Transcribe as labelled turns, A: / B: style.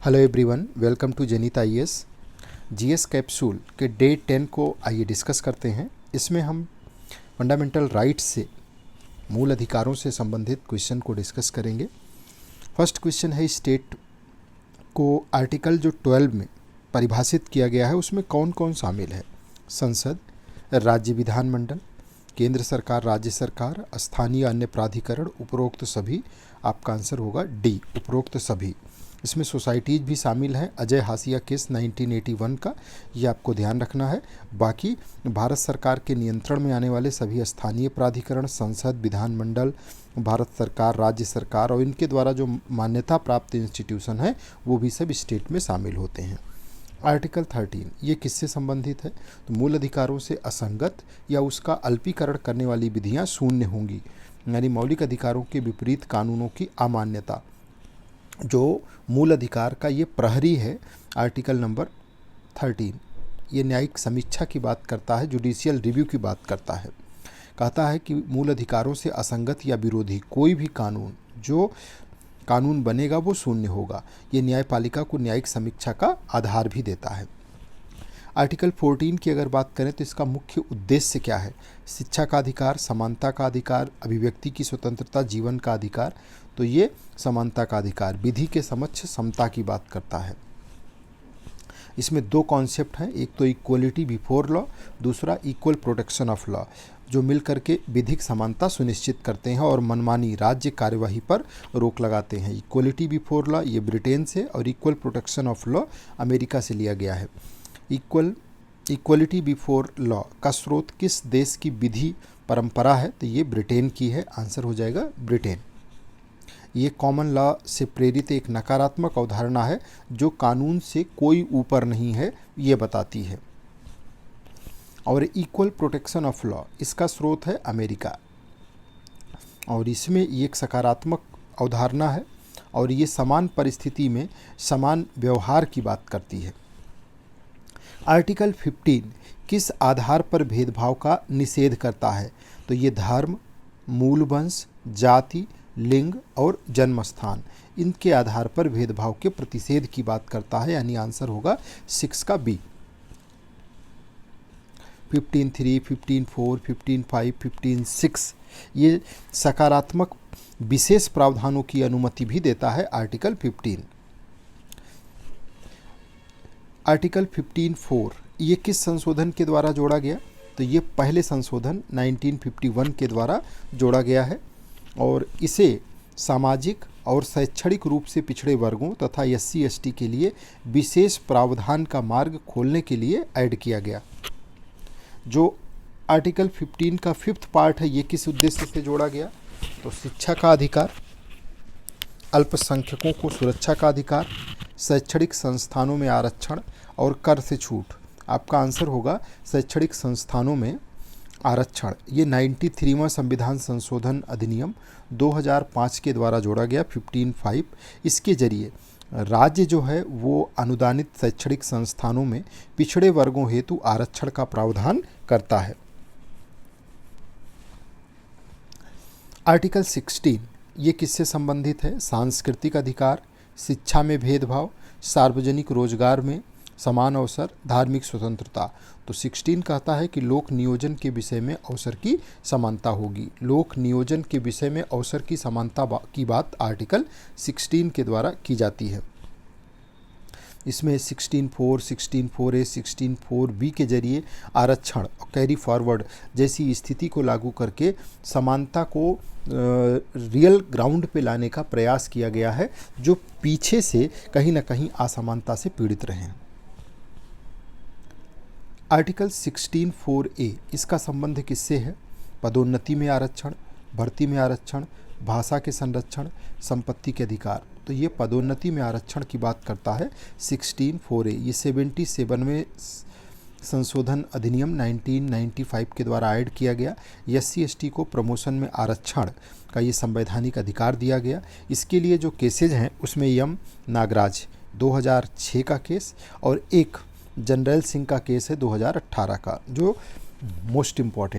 A: Hello everyone, welcome to जनित IAS. GS capsule के day 10 को आइए डिस्कस करते हैं। इसमें हम फंडामेंटल राइट्स से, मूल अधिकारों से संबंधित क्वेश्चन को डिस्कस करेंगे। फर्स्ट क्वेश्चन है, स्टेट को आर्टिकल जो 12 में परिभाषित किया गया है उसमें कौन कौन शामिल है? संसद, राज्य विधानमंडल, केंद्र सरकार, राज्य सरकार, स्थानीय अन्य प्राधिकरण, उपरोक्त सभी। आपका आंसर होगा डी, उपरोक्त सभी। इसमें सोसाइटीज़ भी शामिल हैं। अजय हाशिया केस 1981 का, ये आपको ध्यान रखना है। बाकी भारत सरकार के नियंत्रण में आने वाले सभी स्थानीय प्राधिकरण, संसद, विधानमंडल, भारत सरकार, राज्य सरकार और इनके द्वारा जो मान्यता प्राप्त इंस्टीट्यूशन है वो भी सब स्टेट में शामिल होते हैं। आर्टिकल 13 ये किससे संबंधित है? तो मूल अधिकारों से असंगत या उसका अल्पीकरण करने वाली विधियां शून्य होंगी, यानी मौलिक अधिकारों के विपरीत कानूनों की अमान्यता। जो मूल अधिकार का ये प्रहरी है, आर्टिकल नंबर 13, ये न्यायिक समीक्षा की बात करता है, जुडिशियल रिव्यू की बात करता है। कहता है कि मूल अधिकारों से असंगत या विरोधी कोई भी कानून जो कानून बनेगा वो शून्य होगा। ये न्यायपालिका को न्यायिक समीक्षा का आधार भी देता है। आर्टिकल 14 की अगर बात करें तो इसका मुख्य उद्देश्य क्या है? शिक्षा का अधिकार, समानता का अधिकार, अभिव्यक्ति की स्वतंत्रता, जीवन का अधिकार। तो ये समानता का अधिकार, विधि के समक्ष समता की बात करता है। इसमें दो कॉन्सेप्ट हैं, एक तो इक्वलिटी बिफोर लॉ, दूसरा इक्वल प्रोटेक्शन ऑफ लॉ, जो मिलकर के विधिक समानता सुनिश्चित करते हैं और मनमानी राज्य कार्यवाही पर रोक लगाते हैं। इक्वलिटी बिफोर लॉ ये ब्रिटेन से और equal protection of law America से लिया गया है। इक्वलिटी बिफोर लॉ का स्रोत किस देश की विधि परंपरा है? तो ये ब्रिटेन की है। आंसर हो जाएगा ब्रिटेन। ये कॉमन लॉ से प्रेरित एक नकारात्मक अवधारणा है जो कानून से कोई ऊपर नहीं है, ये बताती है। और इक्वल प्रोटेक्शन ऑफ लॉ इसका स्रोत है अमेरिका, और इसमें ये एक सकारात्मक अवधारणा है और ये समान परिस्थिति में समान व्यवहार की बात करती है। आर्टिकल 15 किस आधार पर भेदभाव का निषेध करता है? तो ये धर्म, मूल वंश, जाति, लिंग और जन्म स्थान, इनके आधार पर भेदभाव के प्रतिषेध की बात करता है, यानी आंसर होगा 6 का बी। 15(3), 15(4), 15(5), 15(6 ये सकारात्मक विशेष प्रावधानों की अनुमति भी देता है आर्टिकल 15। आर्टिकल 15(4) ये किस संशोधन के द्वारा जोड़ा गया? तो ये पहले संशोधन 1951 के द्वारा जोड़ा गया है और इसे सामाजिक और शैक्षणिक रूप से पिछड़े वर्गों तथा SC/ST के लिए विशेष प्रावधान का मार्ग खोलने के लिए ऐड किया गया। जो आर्टिकल 15 का 5th पार्ट है ये किस उद्देश्य से जोड़ा गया? तो शिक्षा का अधिकार, अल्पसंख्यकों को सुरक्षा का अधिकार, शैक्षणिक संस्थानों में आरक्षण और कर से छूट। आपका आंसर होगा शैक्षणिक संस्थानों में आरक्षण। ये 93वां संविधान संशोधन अधिनियम 2005 के द्वारा जोड़ा गया 15(5). इसके जरिए राज्य जो है वो अनुदानित शैक्षणिक संस्थानों में पिछड़े वर्गों हेतु आरक्षण का प्रावधान करता है। आर्टिकल 16 ये किससे संबंधित है? सांस्कृतिक अधिकार, शिक्षा में भेदभाव, सार्वजनिक रोजगार में समान अवसर, धार्मिक स्वतंत्रता। तो 16 कहता है कि लोक नियोजन के विषय में अवसर की समानता होगी। लोक नियोजन के विषय में अवसर की समानता की बात आर्टिकल 16 के द्वारा की जाती है। इसमें 16(4), 16(4)A, 16(4)B के जरिए आरक्षण और कैरी फॉरवर्ड जैसी स्थिति को लागू करके समानता को रियल ग्राउंड पे लाने का प्रयास किया गया है, जो पीछे से कहीं ना कहीं असमानता से पीड़ित रहे हैं। आर्टिकल 16(4)A इसका संबंध किससे है? पदोन्नति में आरक्षण, भर्ती में आरक्षण, भाषा के संरक्षण, संपत्ति के अधिकार। तो ये पदोन्नति में आरक्षण की बात करता है 16(4)A। ये 77वें संशोधन अधिनियम 1995 के द्वारा ऐड किया गया। SC/ST को प्रमोशन में आरक्षण का ये संवैधानिक अधिकार दिया गया। इसके लिए जो केसेज हैं उसमें M नागराज 2006 का केस और एक जनरल सिंह का केस है 2018 का, जो मोस्ट इम्पॉर्टेंट